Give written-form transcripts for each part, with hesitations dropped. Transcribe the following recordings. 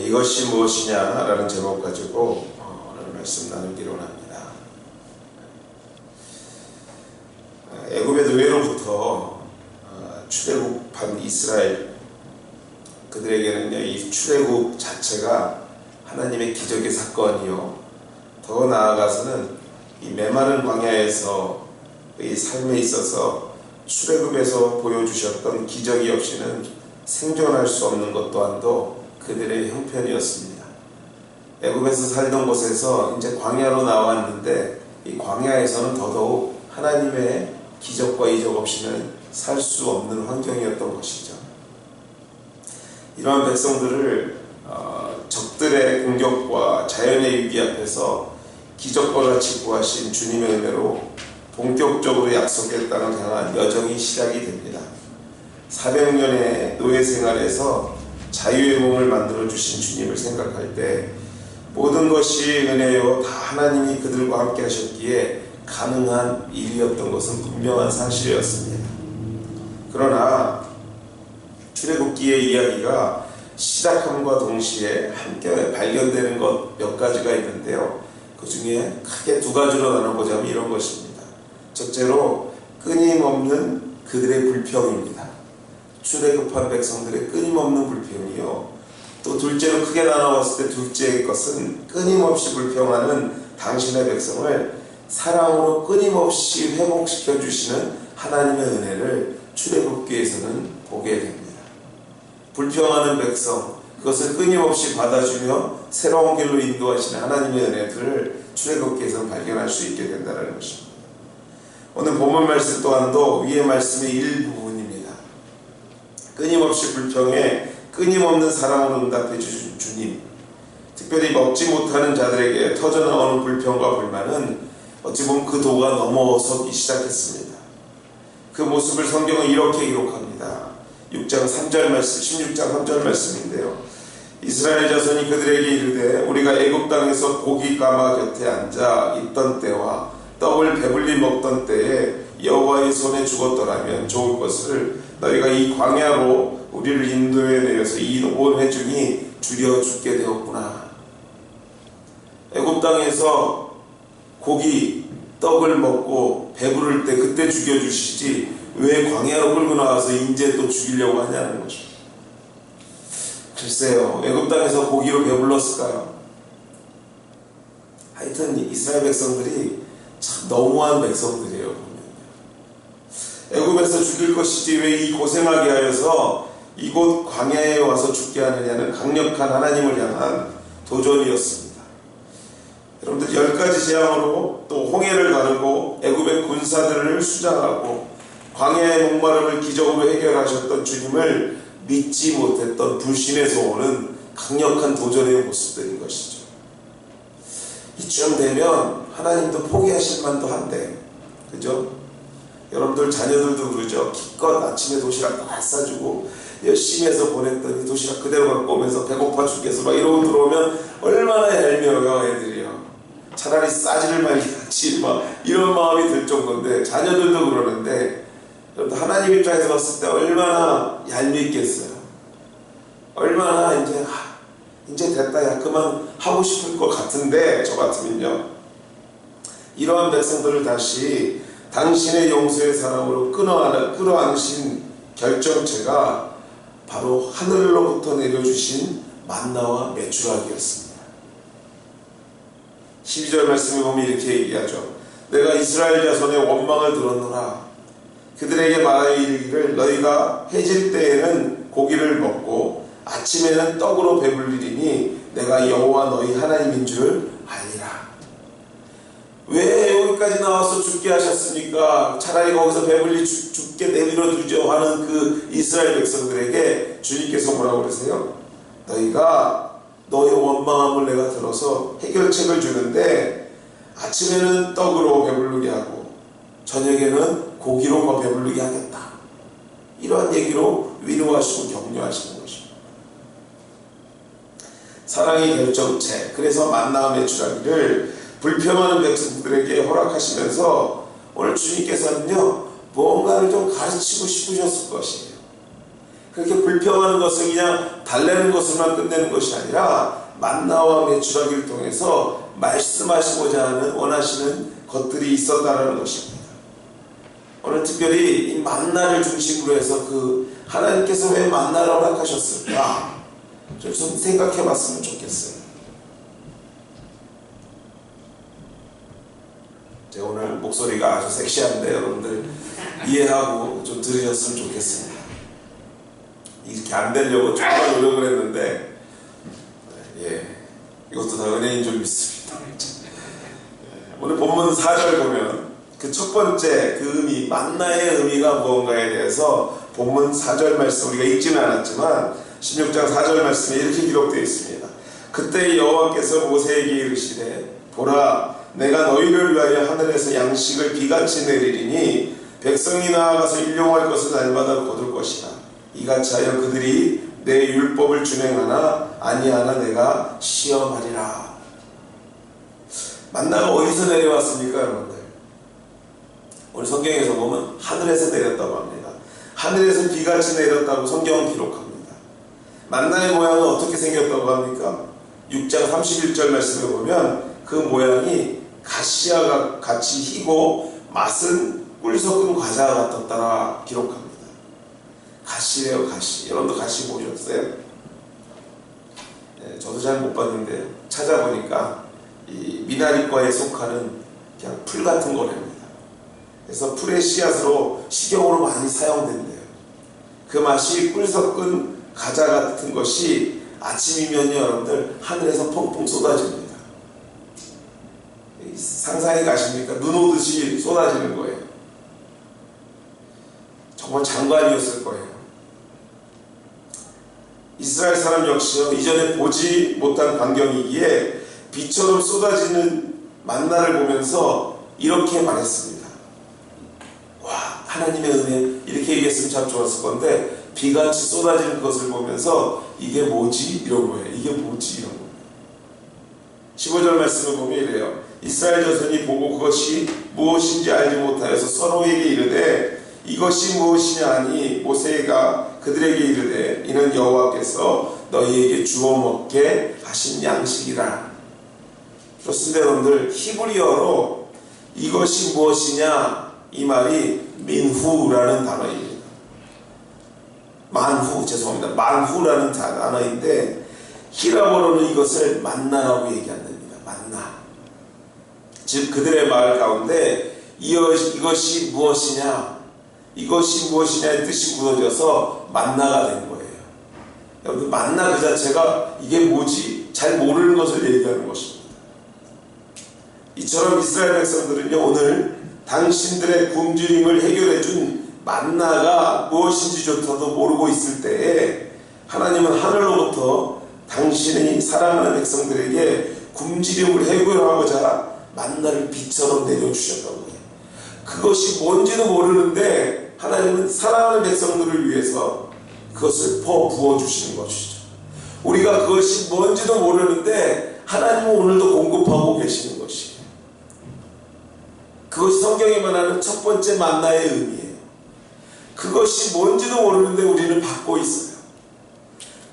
이것이 무엇이냐라는 제목 가지고 오늘 말씀 나누기로 합니다. 애굽의 노예로부터 출애굽한 이스라엘, 그들에게는요, 이 출애굽 자체가 하나님의 기적의 사건이요, 더 나아가서는 이 메마른 광야에서 이 삶에 있어서 출애굽에서 보여주셨던 기적이 없이는 생존할 수 없는 것 또한도 그들의 형편이었습니다. 애굽에서 살던 곳에서 이제 광야로 나왔는데 이 광야에서는 더더욱 하나님의 기적과 이적 없이는 살 수 없는 환경이었던 것이죠. 이러한 백성들을 적들의 공격과 자연의 위기 앞에서 기적과 같이 구하신 주님의 은혜로 본격적으로 약속의 땅을 향한 여정이 시작이 됩니다. 400년의 노예 생활에서 자유의 몸을 만들어주신 주님을 생각할 때 모든 것이 은혜요 다 하나님이 그들과 함께 하셨기에 가능한 일이었던 것은 분명한 사실이었습니다. 그러나 출애굽기의 이야기가 시작함과 동시에 함께 발견되는 것 몇 가지가 있는데요, 그 중에 크게 두 가지로 나눠보자면 이런 것입니다. 첫째로 끊임없는 그들의 불평입니다. 출애굽한 백성들의 끊임없는 불평이요, 또 둘째로 크게 나눠봤을 때 둘째의 것은 끊임없이 불평하는 당신의 백성을 사랑으로 끊임없이 회복시켜 주시는 하나님의 은혜를 출애굽기에서는 보게 됩니다. 불평하는 백성, 그것을 끊임없이 받아주며 새로운 길로 인도하시는 하나님의 은혜들을 출애굽기에서 발견할 수 있게 된다는 것입니다. 오늘 본문 말씀 또한도 위의 말씀의 일부분입니다. 끊임없이 불평해 끊임없는 사랑으로 응답해 주신 주님, 특별히 먹지 못하는 자들에게 터져나오는 불평과 불만은 어찌 보면 그 도가 넘어서기 시작했습니다. 그 모습을 성경은 이렇게 기록합니다. 6장 3절 말씀, 16장 3절 말씀인데요, 이스라엘 자손이 그들에게 이르되 우리가 애굽 땅에서 고기 가마 곁에 앉아 있던 때와 떡을 배불리 먹던 때에 여호와의 손에 죽었더라면 좋을 것을 너희가 이 광야로 우리를 인도해 내려서 이 온 회중이 줄여 죽게 되었구나. 애굽 땅에서 고기 떡을 먹고 배부를 때 그때 죽여주시지 왜 광야로 끌고 나와서 이제 또 죽이려고 하냐는 것입니다. 글쎄요, 애굽 땅에서 고기로 배불렀을까요? 하여튼 이스라엘 백성들이 참 너무한 백성들이에요. 애굽에서 죽일 것이지 왜 이 고생하게 하여서 이곳 광야에 와서 죽게 하느냐는 강력한 하나님을 향한 도전이었습니다. 여러분들 10가지 재앙으로 또 홍해를 가르고 애굽의 군사들을 수장하고 광야의 목마름을 기적으로 해결하셨던 주님을 믿지 못했던 불신에서 오는 강력한 도전의 모습들인 것이죠. 이쯤 되면 하나님도 포기하실 만도 한데, 그죠? 여러분들 자녀들도 그러죠. 기껏 아침에 도시락 다 싸주고 열심히 해서 보냈더니 도시락 그대로 갖고 오면서 배고파 죽겠어 막 이러고 들어오면 얼마나 얄미워요, 애들이요. 차라리 싸지를 말지 막 이런 마음이 들 정도인데, 자녀들도 그러는데 여러분 하나님 입장에서 봤을 때 얼마나 얄밉겠어요. 얼마나 이제 됐다, 야 그만 하고 싶을 것 같은데, 저 같으면요, 이러한 백성들을 다시 당신의 용서의 사랑으로 끌어안으신 결정체가 바로 하늘로부터 내려주신 만나와 메추라기였습니다. 12절 말씀에 보면 이렇게 얘기하죠. 내가 이스라엘 자손의 원망을 들었노라. 그들에게 말하여 이르기를 너희가 해질 때에는 고기를 먹고 아침에는 떡으로 배불리리니 내가 여호와 너희 하나님인 줄 알리라. 왜 여기까지 나와서 죽게 하셨습니까? 차라리 거기서 배불리 죽게 내버려 두죠 하는 그 이스라엘 백성들에게 주님께서 뭐라고 그러세요? 너희가 너의 원망함을 내가 들어서 해결책을 주는데 아침에는 떡으로 배부르게 하고 저녁에는 고기로 배부르게 하겠다. 이러한 얘기로 위로하시고 격려하시는 것입니다. 사랑의 결정체, 그래서 만나와 메추라기를 불평하는 백성들에게 허락하시면서 오늘 주님께서는요, 무언가를 좀 가르치고 싶으셨을 것이에요. 그렇게 불평하는 것을 그냥 달래는 것으로만 끝내는 것이 아니라 만나와 메추라기를 통해서 말씀하시고자 하는 원하시는 것들이 있었다는 것입니다. 오늘 특별히 이 만나를 중심으로 해서 하나님께서 왜 만나를 허락하셨을까 좀 생각해 봤으면 좋겠어요. 제가 오늘 목소리가 아주 섹시한데 여러분들 이해하고 좀 들으셨으면 좋겠습니다. 이렇게 안 되려고 정말 노력을 했는데 이것도 다 은혜인 줄 믿습니다. 오늘 본문 4절 보면 그 첫 번째 그 의미, 만나의 의미가 무언가에 대해서 본문 4절 말씀 우리가 읽지는 않았지만 16장 4절 말씀에 이렇게 기록되어 있습니다. 그때 여호와께서 모세에게 이르시되 보라 내가 너희를 위하여 하늘에서 양식을 비같이 내리리니 백성이 나아가서 일용할 것을 날마다 거둘 것이다. 이같이 하여 그들이 내 율법을 준행하나 아니하나 내가 시험하리라. 만나가 어디서 내려왔습니까 여러분들? 우리 성경에서 보면 하늘에서 내렸다고 합니다. 하늘에서 비같이 내렸다고 성경은 기록합니다. 만나의 모양은 어떻게 생겼다고 합니까? 6장 31절 말씀을 보면 그 모양이 가시와 같이 희고 맛은 꿀 섞은 과자와 같았다라 기록합니다. 가시래요, 가시. 여러분도 가시 보셨어요? 네, 저도 잘 못 봤는데 찾아보니까 이 미나리과에 속하는 그냥 풀 같은 거랍니다. 그래서 풀의 씨앗으로 식용으로 많이 사용된대요. 그 맛이 꿀 섞은 과자 같은 것이 아침이면 여러분들 하늘에서 펑펑 쏟아집니다. 상상해 가십니까? 눈 오듯이 쏟아지는 거예요. 정말 장관이었을 거예요. 이스라엘 사람 역시요 이전에 보지 못한 광경이기에 비처럼 쏟아지는 만나를 보면서 이렇게 말했습니다. 와, 하나님의 은혜, 이렇게 얘기했으면 참 좋았을 건데 비같이 쏟아지는 그것을 보면서 이게 뭐지? 이런 거예요. 이게 뭐지? 이런 거예요. 15절 말씀을 보면 이래요. 이스라엘 자손이 보고 그것이 무엇인지 알지 못하여서 서로에게 이르되 이것이 무엇이냐 하니 모세가 그들에게 이르되 이는 여호와께서 너희에게 주어 먹게 하신 양식이라. 그렇습니다 여러분들. 히브리어로 이것이 무엇이냐 이 말이 민후라는 단어입니다. 만후라는 단어인데 히라보로는 이것을 만나라고 얘기 안 됩니다. 만나. 즉 그들의 말 가운데 이것이 무엇이냐의 뜻이 묻어져서 만나가 된 거예요. 여러분 만나 그 자체가 이게 뭐지? 잘 모르는 것을 얘기하는 것입니다. 이처럼 이스라엘 백성들은요 오늘 당신들의 굶주림을 해결해준 만나가 무엇인지조차도 모르고 있을 때에 하나님은 하늘로부터 당신이 사랑하는 백성들에게 굶주림을 해결하고자 만나를 빛처럼 내려주셨다고 해요. 그것이 뭔지도 모르는데 하나님은 사랑하는 백성들을 위해서 그것을 부어주시는 것이죠. 우리가 그것이 뭔지도 모르는데 하나님은 오늘도 공급하고 계시는 것이에요. 그것이 성경에 말하는 첫 번째 만나의 의미예요. 그것이 뭔지도 모르는데 우리는 받고 있어요.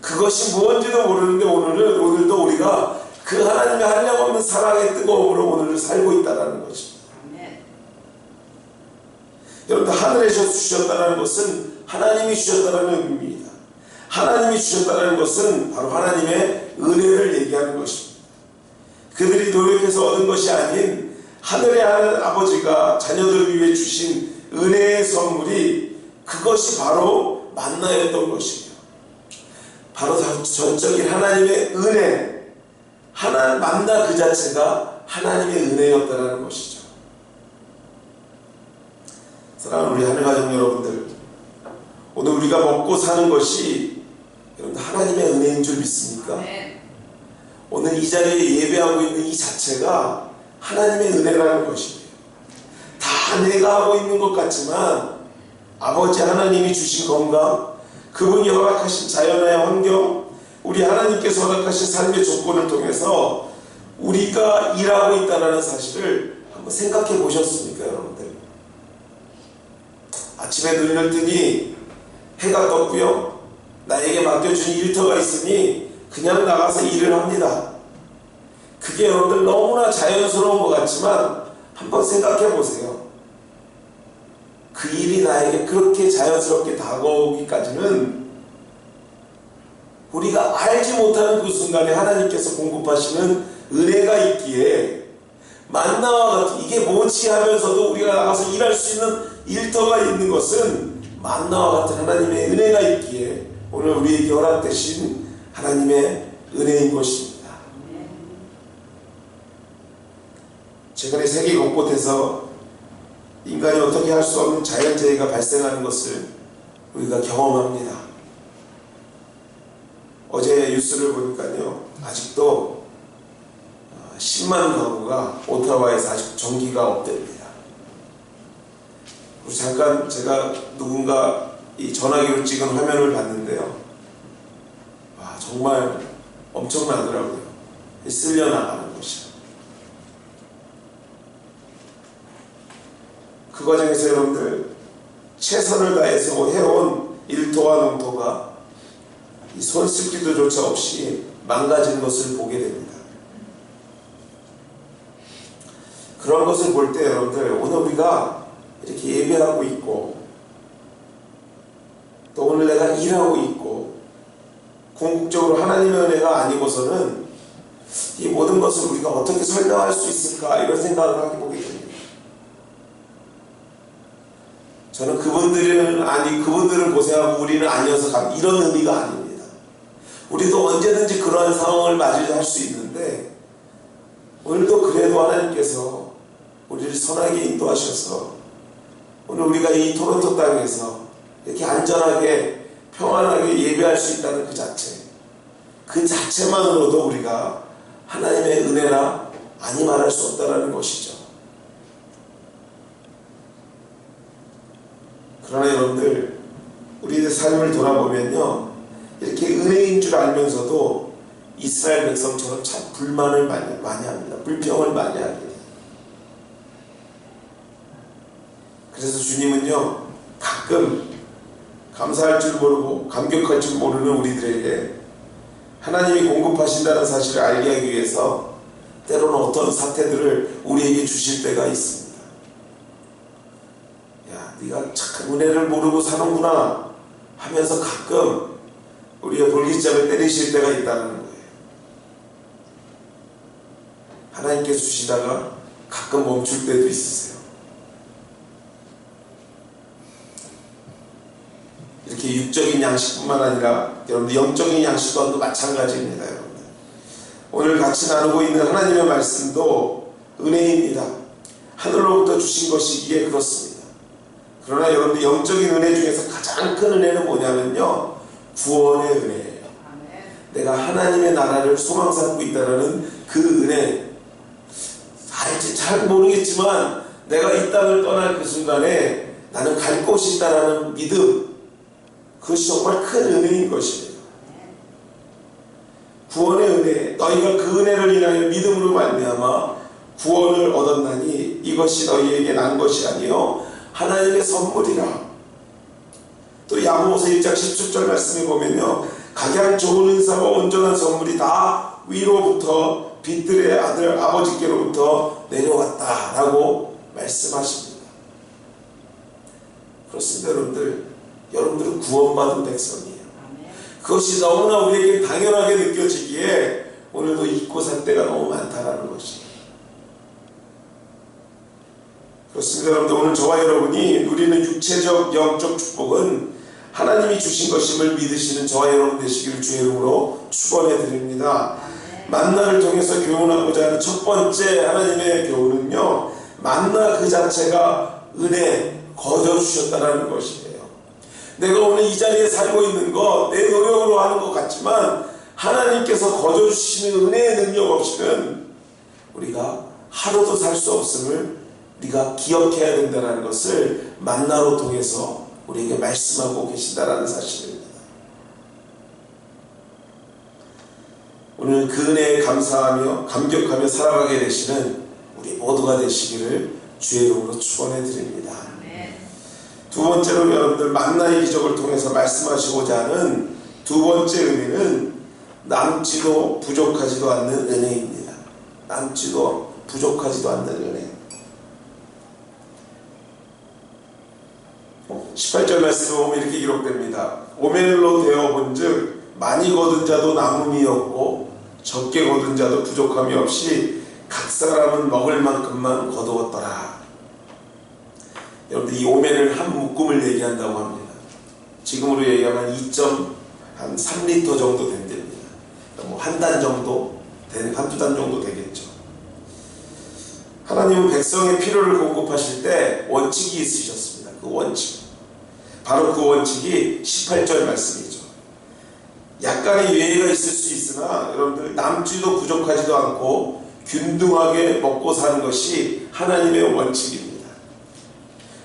그것이 무엇인지도 모르는데 오늘도 우리가 그 하나님의 한량없는 사랑의 뜨거움으로 오늘을 살고 있다는 것입니다. 여러분들 하늘에서 주셨다는 것은 하나님이 주셨다는 의미입니다. 하나님이 주셨다는 것은 바로 하나님의 은혜를 얘기하는 것입니다. 그들이 노력해서 얻은 것이 아닌 하늘의 아버지가 자녀들을 위해 주신 은혜의 선물이 그것이 바로 만나였던 것이에요. 바로 전적인 하나님의 은혜, 만나 그 자체가 하나님의 은혜였다는 것이죠. 사랑하는 우리 하늘가족 여러분들, 오늘 우리가 먹고 사는 것이 여러분들 하나님의 은혜인 줄 믿습니까? 네. 오늘 이 자리에 예배하고 있는 이 자체가 하나님의 은혜라는 것이에요. 다 내가 하고 있는 것 같지만 아버지 하나님이 주신 건강, 그분이 허락하신 자연의 환경, 우리 하나님께서 허락하신 삶의 조건을 통해서 우리가 일하고 있다는 사실을 한번 생각해 보셨습니까 여러분들? 아침에 눈을 뜨니 해가 떴고요. 나에게 맡겨준 일터가 있으니 그냥 나가서 일을 합니다. 그게 여러분들 너무나 자연스러운 것 같지만 한번 생각해 보세요. 그 일이 나에게 그렇게 자연스럽게 다가오기까지는 우리가 알지 못하는 그 순간에 하나님께서 공급하시는 은혜가 있기에, 만나와 같은, 이게 뭐지 하면서도 우리가 나가서 일할 수 있는 일터가 있는 것은 만나와 같은 하나님의 은혜가 있기에 오늘 우리에게 허락되신 하나님의 은혜인 것입니다. 최근에 세계 곳곳에서 인간이 어떻게 할 수 없는 자연재해가 발생하는 것을 우리가 경험합니다. 어제 뉴스를 보니까요, 아직도 10만 가구가 오타와에서 아직 전기가 없답니다. 그리고 잠깐 제가 누군가 이 전화기로 찍은 화면을 봤는데요, 와, 정말 엄청나더라고요. 쓸려나가는 것이. 그 과정에서 여러분들 최선을 다해서 해온 일터와 농토가 이 손쓸기도조차 없이 망가진 것을 보게 됩니다. 그런 것을 볼 때 여러분들, 오늘 우리가 이렇게 예배하고 있고, 또 오늘 내가 일하고 있고, 궁극적으로 하나님의 은혜가 아니고서는 이 모든 것을 우리가 어떻게 설명할 수 있을까, 이런 생각을 하게 보게 됩니다. 저는 그분들은 고생하고 우리는 아니어서 이런 의미가 아닙니다. 우리도 언제든지 그러한 상황을 맞이할 수 있는데, 오늘도 그래도 하나님께서 우리를 선하게 인도하셔서 오늘 우리가 이 토론토 땅에서 이렇게 안전하게 평안하게 예배할 수 있다는 그 자체만으로도 우리가 하나님의 은혜라 아니 말할 수 없다는 것이죠. 그러나 여러분들, 우리의 삶을 돌아보면요, 이렇게 은혜인 줄 알면서도 이스라엘 백성처럼 참 불만을 많이 합니다. 불평을 많이 합니다. 그래서 주님은요, 가끔 감사할 줄 모르고 감격할 줄 모르는 우리들에게 하나님이 공급하신다는 사실을 알게 하기 위해서 때로는 어떤 사태들을 우리에게 주실 때가 있습니다. 야, 네가 참 은혜를 모르고 사는구나 하면서 가끔 우리의 볼기점에 때리실 때가 있다는 거예요. 하나님께서 주시다가 가끔 멈출 때도 있으세요. 이렇게 육적인 양식뿐만 아니라 여러분들 영적인 양식 또한도 마찬가지입니다. 여러분들, 오늘 같이 나누고 있는 하나님의 말씀도 은혜입니다. 하늘로부터 주신 것이기에 그렇습니다. 그러나 여러분들, 영적인 은혜 중에서 가장 큰 은혜는 뭐냐면요, 구원의 은혜예요. 내가 하나님의 나라를 소망 삼고 있다는 그 은혜. 알지 잘 모르겠지만 내가 이 땅을 떠날 그 순간에 나는 갈 곳이 있다는 믿음, 그것이 정말 큰 은혜인 것이에요. 구원의 은혜, 너희가 그 은혜를 인하여 믿음으로 말미암아 구원을 얻었나니 이것이 너희에게 난 것이 아니요 하나님의 선물이라. 또 야고보서 1장 17절 말씀에 보면요, 각양 좋은 은사와 온전한 선물이 다 위로부터 빛들의 아들 아버지께로부터 내려왔다라고 말씀하십니다. 그렇습니다. 여러분들은 구원받은 백성이에요. 그것이 너무나 우리에게 당연하게 느껴지기에 오늘도 잊고 살 때가 너무 많다라는 것이에요. 그렇습니다. 여러분들, 오늘 저와 여러분이 누리는 육체적 영적 축복은 하나님이 주신 것임을 믿으시는 저와 여러분 되시기를 주의 이름으로 축원해 드립니다. 만나를 통해서 교훈하고자 하는 첫 번째 하나님의 교훈은요, 만나 그 자체가 은혜, 거저 주셨다는 것이에요. 내가 오늘 이 자리에 살고 있는 것 내 노력으로 하는 것 같지만 하나님께서 거저 주시는 은혜의 능력 없이는 우리가 하루도 살 수 없음을 우리가 기억해야 된다는 것을 만나로 통해서 우리에게 말씀하고 계신다는 사실입니다. 오늘 그 은혜에 감사하며 감격하며 살아가게 되시는 우리 모두가 되시기를 주의 이름으로 축원해 드립니다. 두 번째로 여러분들, 만나의 기적을 통해서 말씀하시고자 하는 두 번째 은혜는 남지도 부족하지도 않는 은혜입니다. 남지도 부족하지도 않는 은혜. 18절 말씀에 보면 이렇게 기록됩니다. 오멜로 되어 본즉 많이 거둔 자도 남음이 없고 적게 거둔 자도 부족함이 없이 각 사람은 먹을 만큼만 거두었더라. 여러분들 이 오멜을 한 묶음을 얘기한다고 합니다. 지금으로 얘기하면 2.3리터 정도 된답니다. 뭐 한 단 정도, 한두 단 정도 되겠죠. 하나님은 백성의 필요를 공급하실 때 원칙이 있으셨습니다. 그 원칙. 바로 그 원칙이 18절 말씀이죠. 약간의 예외가 있을 수 있으나 여러분들 남지도 부족하지도 않고 균등하게 먹고 사는 것이 하나님의 원칙입니다.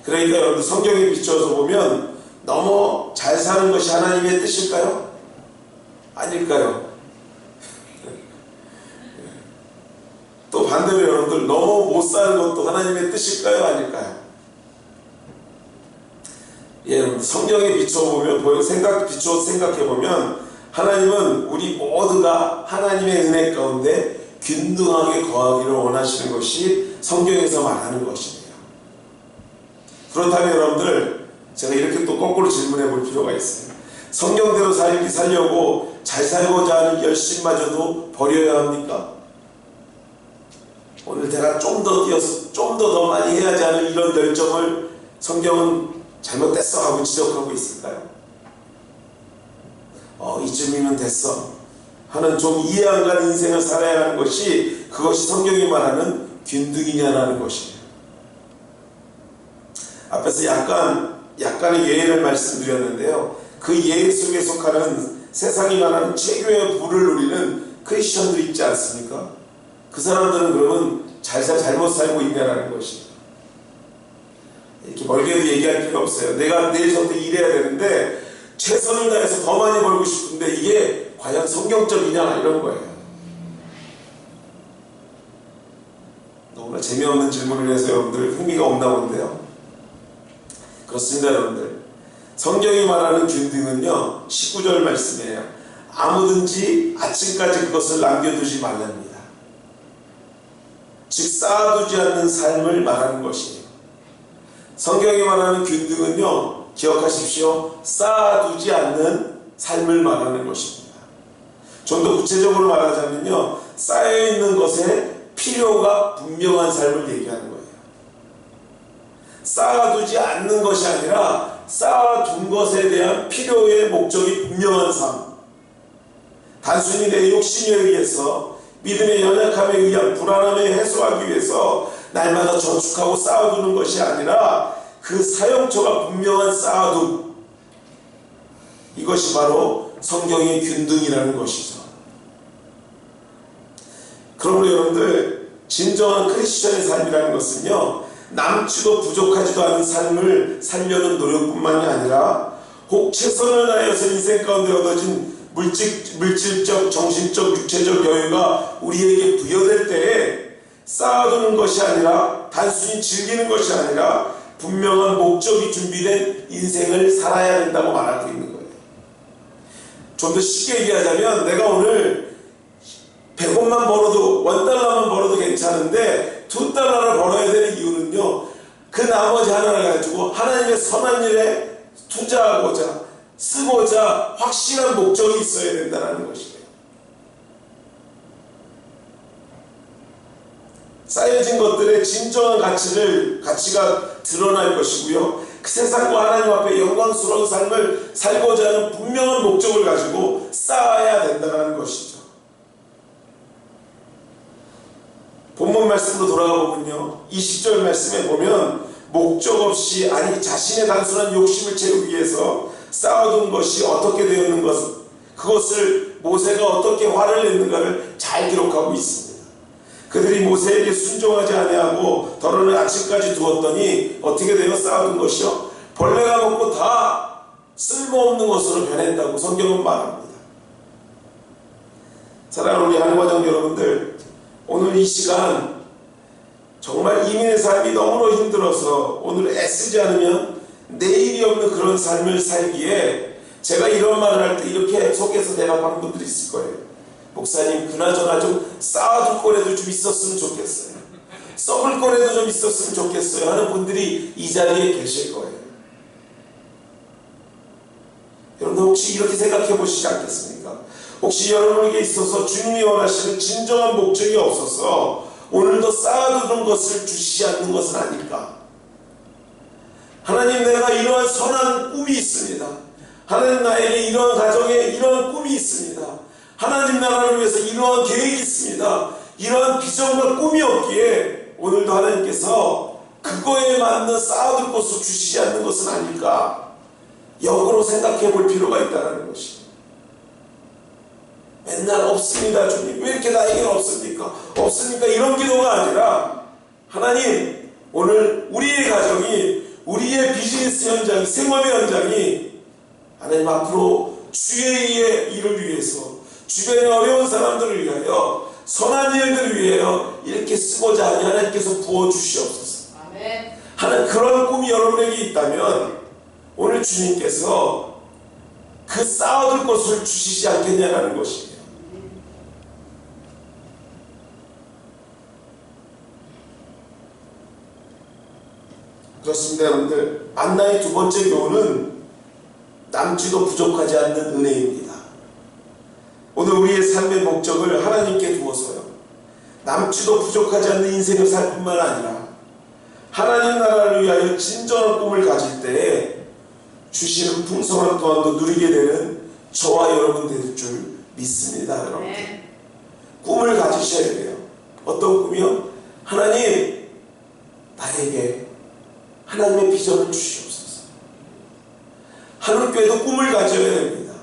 그러니까 여러분들 성경에 비추어서 보면 너무 잘 사는 것이 하나님의 뜻일까요? 아닐까요? 또 반대로 여러분들 너무 못 사는 것도 하나님의 뜻일까요? 아닐까요? 예, 성경에 비춰보면, 비추어 생각해보면 하나님은 우리 모두가 하나님의 은혜 가운데 균등하게 거하기를 원하시는 것이 성경에서 말하는 것이에요. 그렇다면 여러분들, 제가 이렇게 또 거꾸로 질문해 볼 필요가 있어요. 성경대로 살려고 잘 살고자 하는 열심마저도 버려야 합니까? 오늘 내가 좀 더 뛰어서 좀 더 많이 해야지 하는 이런 열정을 성경은 잘못됐어 하고 지적하고 있을까요? 이쯤이면 됐어 하는 좀 이해 안 가는 인생을 살아야 하는 것이, 그것이 성경이 말하는 균등이냐라는 것이에요. 앞에서 약간의 예를 말씀드렸는데요. 그 예 속에 속하는 세상이 말하는 최고의 부를 누리는 크리스천들 있지 않습니까? 그 사람들은 그러면 잘못 살고 있냐라는 것이에요. 이렇게 멀게도 얘기할 필요 없어요. 내가 내일부터 일해야 되는데 최선을 다해서 더 많이 벌고 싶은데 이게 과연 성경적이냐 이런 거예요. 너무나 재미없는 질문을 해서 여러분들 흥미가 없나 본데요. 그렇습니다. 여러분들, 성경이 말하는 균등은요 19절 말씀이에요. 아무든지 아침까지 그것을 남겨두지 말랍니다. 즉 쌓아두지 않는 삶을 말하는 것이에요. 성경이 말하는 균등은요, 기억하십시오, 쌓아두지 않는 삶을 말하는 것입니다. 좀 더 구체적으로 말하자면요, 쌓여있는 것에 필요가 분명한 삶을 얘기하는 거예요. 쌓아두지 않는 것이 아니라 쌓아둔 것에 대한 필요의 목적이 분명한 삶. 단순히 내 욕심에 의해서, 믿음의 연약함에 의한 불안함을 해소하기 위해서 날마다 저축하고 쌓아두는 것이 아니라 그 사용처가 분명한 쌓아둠, 이것이 바로 성경의 균등이라는 것이죠. 그러므로 여러분들, 진정한 크리스천의 삶이라는 것은요, 남지도 부족하지도 않은 삶을 살려는 노력뿐만이 아니라 혹 최선을 다해서 인생 가운데 얻어진 물질적, 정신적, 육체적 여유가 우리에게 부여될 때에 쌓아두는 것이 아니라, 단순히 즐기는 것이 아니라 분명한 목적이 준비된 인생을 살아야 된다고 말하고 있는 거예요. 좀 더 쉽게 얘기하자면, 내가 오늘 100원만 벌어도, $1만 벌어도 괜찮은데 $2를 벌어야 되는 이유는요, 그 나머지 하나를 가지고 하나님의 선한 일에 투자하고자, 쓰고자 확실한 목적이 있어야 된다는 것이에요. 쌓여진 것들의 진정한 가치가 드러날 것이고요. 그 세상과 하나님 앞에 영광스러운 삶을 살고자 하는 분명한 목적을 가지고 쌓아야 된다는 것이죠. 본문 말씀으로 돌아가 보면요, 20절 말씀에 보면 목적 없이, 아니 자신의 단순한 욕심을 채우기 위해서 쌓아둔 것이 어떻게 되었는 것, 그것을 모세가 어떻게 화를 냈는가를 잘 기록하고 있습니다. 그들이 모세에게 순종하지 아니하고 덜어는 아침까지 두었더니 어떻게 되어 쌓아둔 것이요, 벌레가 먹고 다 쓸모없는 것으로 변했다고 성경은 말합니다. 사랑하는 우리 한국가정 여러분들, 오늘 이 시간 정말 이민의 삶이 너무나 힘들어서 오늘 애쓰지 않으면 내일이 없는 그런 삶을 살기에 제가 이런 말을 할 때 이렇게 속에서 대답하는 분들이 있을 거예요. 목사님, 그나저나 좀 쌓아둘 거라도 좀 있었으면 좋겠어요. 썩을 거라도 좀 있었으면 좋겠어요 하는 분들이 이 자리에 계실 거예요. 여러분들 혹시 이렇게 생각해 보시지 않겠습니까? 혹시 여러분에게 있어서 주님이 원하시는 진정한 목적이 없어서 오늘도 쌓아두는 것을 주시지 않는 것은 아닐까? 하나님, 내가 이러한 선한 꿈이 있습니다. 하나님, 나에게 이러한 가정에 이러한 꿈이 있습니다. 하나님 나라를 위해서 이러한 계획이 있습니다. 이러한 비전과 꿈이 없기에 오늘도 하나님께서 그거에 맞는 쌓아둘 것을 주시지 않는 것은 아닐까? 역으로 생각해 볼 필요가 있다는 것이. 맨날 없습니다 주님, 왜 이렇게 나에게는 없습니까? 없습니까? 이런 기도가 아니라 하나님, 오늘 우리의 가정이, 우리의 비즈니스 현장이, 생업의 현장이 하나님 앞으로 주의 일을 위해서, 주변의 어려운 사람들을 위하여, 선한 일들을 위하여 이렇게 쓰고자 하니 하나님께서 부어주시옵소서. 하나님, 그런 꿈이 여러분에게 있다면 오늘 주님께서 그 쌓아둘 것을 주시지 않겠냐는 것이에요. 그렇습니다 여러분들. 만나의 두 번째 교훈은 남지도 부족하지 않는 은혜입니다. 오늘 우리의 삶의 목적을 하나님께 두어서요, 남지도 부족하지 않는 인생을 살 뿐만 아니라 하나님 나라를 위하여 진정한 꿈을 가질 때에 주시는 풍성한 또한도 누리게 되는 저와 여러분 될 줄 믿습니다. 여러분, 꿈을 가지셔야 돼요. 어떤 꿈이요? 하나님, 나에게 하나님의 비전을 주시옵소서. 하늘교회도 꿈을 가져야 됩니다.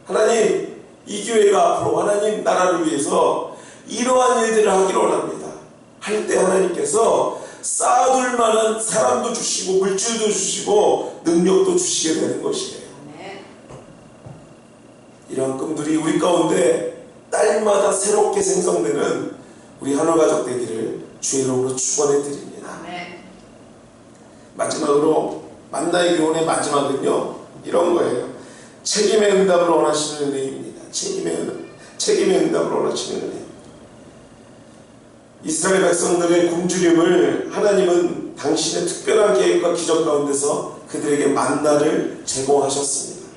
하나님, 이 교회가 앞으로 하나님 나라를 위해서 이러한 일들을 하기를 원합니다. 할 때 하나님께서 쌓아둘 만한 사람도 주시고 물질도 주시고 능력도 주시게 되는 것이에요. 이런 꿈들이 우리 가운데 날마다 새롭게 생성되는 우리 하나가족 되기를 주의 이름으로 축원해 드립니다. 마지막으로 만나의 교훈의 마지막은요, 이런 거예요. 책임의 응답을 원하시는 은혜입니다. 책임의 응답을 원하시는 은혜. 이스라엘 백성들의 굶주림을 하나님은 당신의 특별한 계획과 기적 가운데서 그들에게 만나를 제공하셨습니다.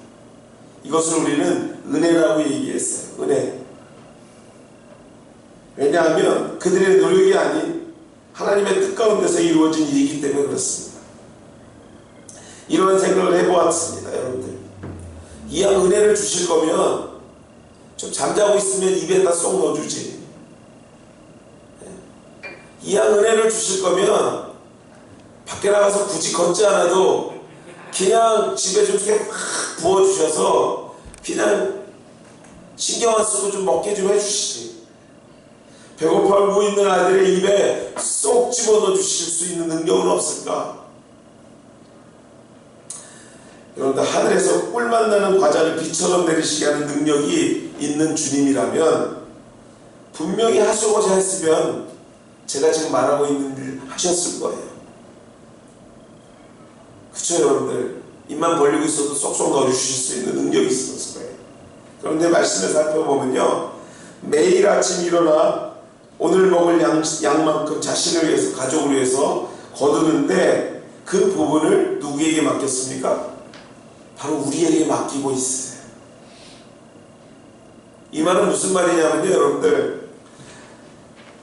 이것을 우리는 은혜라고 얘기했어요. 은혜. 왜냐하면 그들의 노력이 아닌 하나님의 뜻 가운데서 이루어진 일이기 때문에 그렇습니다. 이런 생각을 해보았습니다. 여러분들, 이왕 은혜를 주실 거면 좀 잠자고 있으면 입에다 쏙 넣어주지. 이왕 은혜를 주실 거면 밖에 나가서 굳이 걷지 않아도 그냥 집에 좀 이렇게 막 부어주셔서 그냥 신경 안 쓰고 좀 먹게 좀 해주시지. 배고파 울고 있는 아들의 입에 쏙 집어넣어 주실 수 있는 능력은 없을까? 여러분들, 하늘에서 꿀맛 나는 과자를 비처럼 내리시게 하는 능력이 있는 주님이라면 분명히 하시고자 했으면 제가 지금 말하고 있는 일 하셨을 거예요. 그쵸 여러분들? 입만 벌리고 있어도 쏙쏙 넣어주실 수 있는 능력이 있었을 거예요. 그런데 말씀을 살펴보면요, 매일 아침 일어나 오늘 먹을 양만큼 자신을 위해서, 가족을 위해서 거두는데 그 부분을 누구에게 맡겼습니까? 바로 우리에게 맡기고 있어요. 이 말은 무슨 말이냐면요, 여러분들,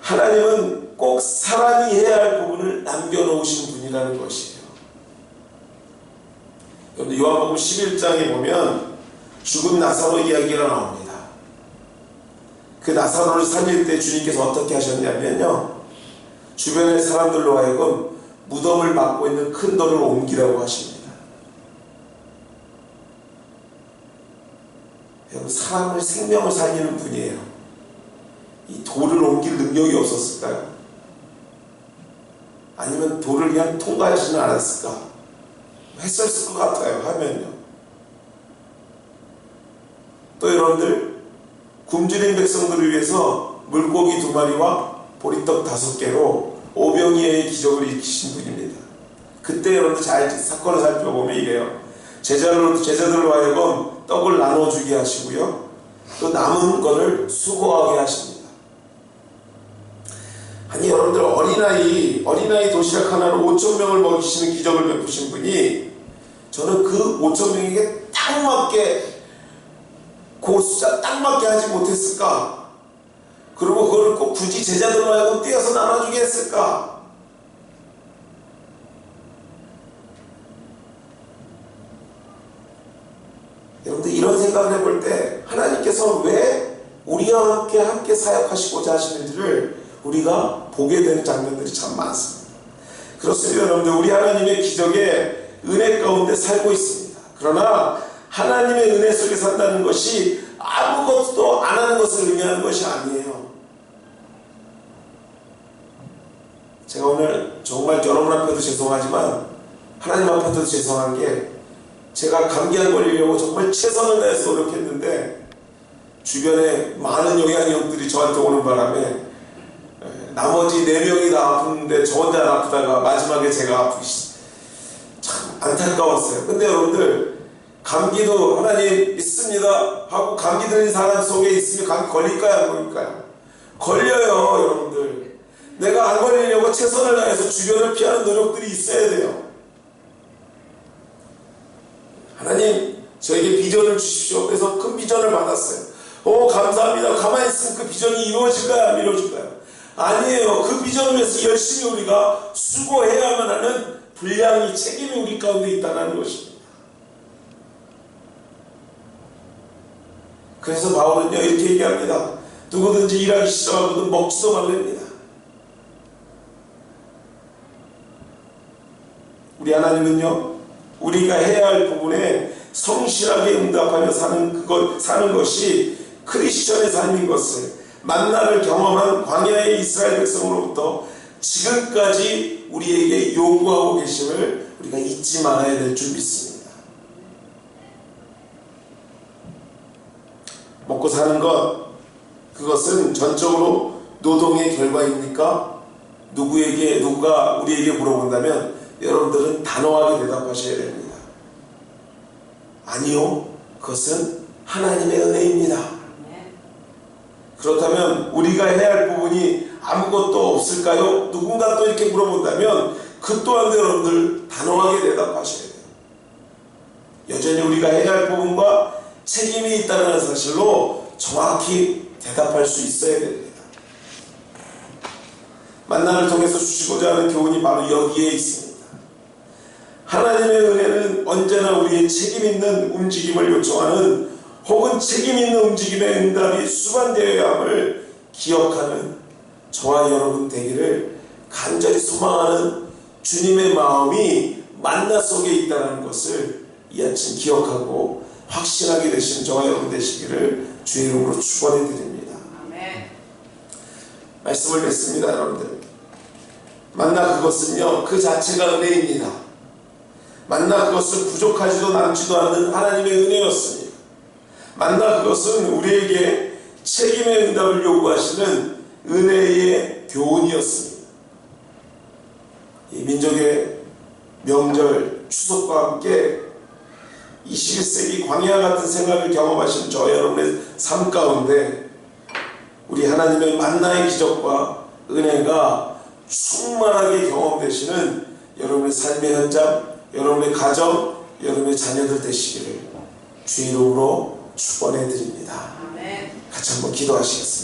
하나님은 꼭 사람이 해야 할 부분을 남겨놓으신 분이라는 것이에요. 여러분들, 요한복음 11장에 보면 죽은 나사로 이야기가 나옵니다. 그 나사로를 살릴 때 주님께서 어떻게 하셨냐면요, 주변의 사람들로 하여금 무덤을 막고 있는 큰 돌을 옮기라고 하십니다. 사람을, 생명을 살리는 분이에요. 이 돌을 옮길 능력이 없었을까요? 아니면 돌을 그냥 통과하지는 않았을까? 했었을 것 같아요, 하면요. 또 여러분들, 굶주린 백성들을 위해서 물고기 2마리와 보리떡 5개로 오병이어의 기적을 일으키신 분입니다. 그때 여러분들 잘 사건을 살펴보면 이래요. 제자들로 하여금 떡을 나눠주게 하시고요. 또 남은 것을 수고하게 하십니다. 아니 여러분들 어린아이 도시락 하나로 5,000명을 먹이시는 기적을 베푸신 분이 저는 그 5,000명에게 딱 맞게 그 숫자 딱 맞게 하지 못했을까? 그리고 그걸 꼭 굳이 제자들 말고 떼어서 나눠주게 했을까? 여러분들 이런 생각을 해볼 때 하나님께서 왜 우리와 함께 사역하시고자 하시는지를 우리가 보게 되는 장면들이 참 많습니다. 그렇습니다. 여러분들 우리 하나님의 기적의 은혜 가운데 살고 있습니다. 그러나 하나님의 은혜 속에 산다는 것이 아무것도 안 하는 것을 의미하는 것이 아니에요. 제가 오늘 정말 여러분 앞에도 죄송하지만 하나님 앞에도 죄송한 게 제가 감기 안 걸리려고 정말 최선을 다해서 노력했는데 주변에 많은 영향력들이 저한테 오는 바람에 나머지 4명이 다 아픈데 저 혼자 아프다가 마지막에 제가 아프기 참 안타까웠어요. 근데 여러분들 감기도 하나님 믿습니다 하고 감기 들린 사람 속에 있으면 감기 걸릴까요 안 걸릴까요? 걸려요. 여러분들 내가 안 걸리려고 최선을 다해서 주변을 피하는 노력들이 있어야 돼요. 하나님 저에게 비전을 주십시오. 그래서 큰 비전을 받았어요. 감사합니다. 가만히 있으면 그 비전이 이루어질까요 안 이루어질까요? 아니에요. 그 비전을 위해서 열심히 우리가 수고해야만 하는 분량이 책임이 우리 가운데 있다는 것입니다. 그래서 바울은요 이렇게 얘기합니다. 누구든지 일하기 시작하거든 먹지도 말랍니다. 우리 하나님은요 우리가 해야 할 부분에 성실하게 응답하며 사는 것이 크리스천의 삶인 것을 만나를 경험한 광야의 이스라엘 백성으로부터 지금까지 우리에게 요구하고 계심을 우리가 잊지 말아야 될 줄 믿습니다. 먹고 사는 것 그것은 전적으로 노동의 결과입니까? 누가 우리에게 물어본다면 여러분들은 단호하게 대답하셔야 됩니다. 아니요, 그것은 하나님의 은혜입니다. 그렇다면 우리가 해야 할 부분이 아무것도 없을까요? 누군가 또 이렇게 물어본다면 그 또한 여러분들 단호하게 대답하셔야 돼요. 여전히 우리가 해야 할 부분과 책임이 있다는 사실로 정확히 대답할 수 있어야 됩니다. 만나를 통해서 주시고자 하는 교훈이 바로 여기에 있습니다. 하나님의 은혜는 언제나 우리의 책임 있는 움직임을 요청하는 혹은 책임 있는 움직임의 응답이 수반되어야 함을 기억하는 저와 여러분 되기를 간절히 소망하는 주님의 마음이 만나 속에 있다는 것을 이 아침 기억하고 확신하게 되시는 저와 여러분 되시기를 주의 이름으로 축원해 드립니다. 아멘. 말씀을 맺습니다. 여러분들 만나 그것은요 그 자체가 은혜입니다. 만나 그것은 부족하지도 남지도 않는 하나님의 은혜였습니다. 만나 그것은 우리에게 책임의 응답을 요구하시는 은혜의 교훈이었습니다. 이 민족의 명절 추석과 함께 21세기 광야 같은 생활을 경험하신 저 여러분의 삶 가운데 우리 하나님의 만나의 기적과 은혜가 충만하게 경험되시는 여러분의 삶의 현장, 여러분의 가정, 여러분의 자녀들 되시기를 주의 이름으로 축원해 드립니다. 같이 한번 기도하시겠습니다.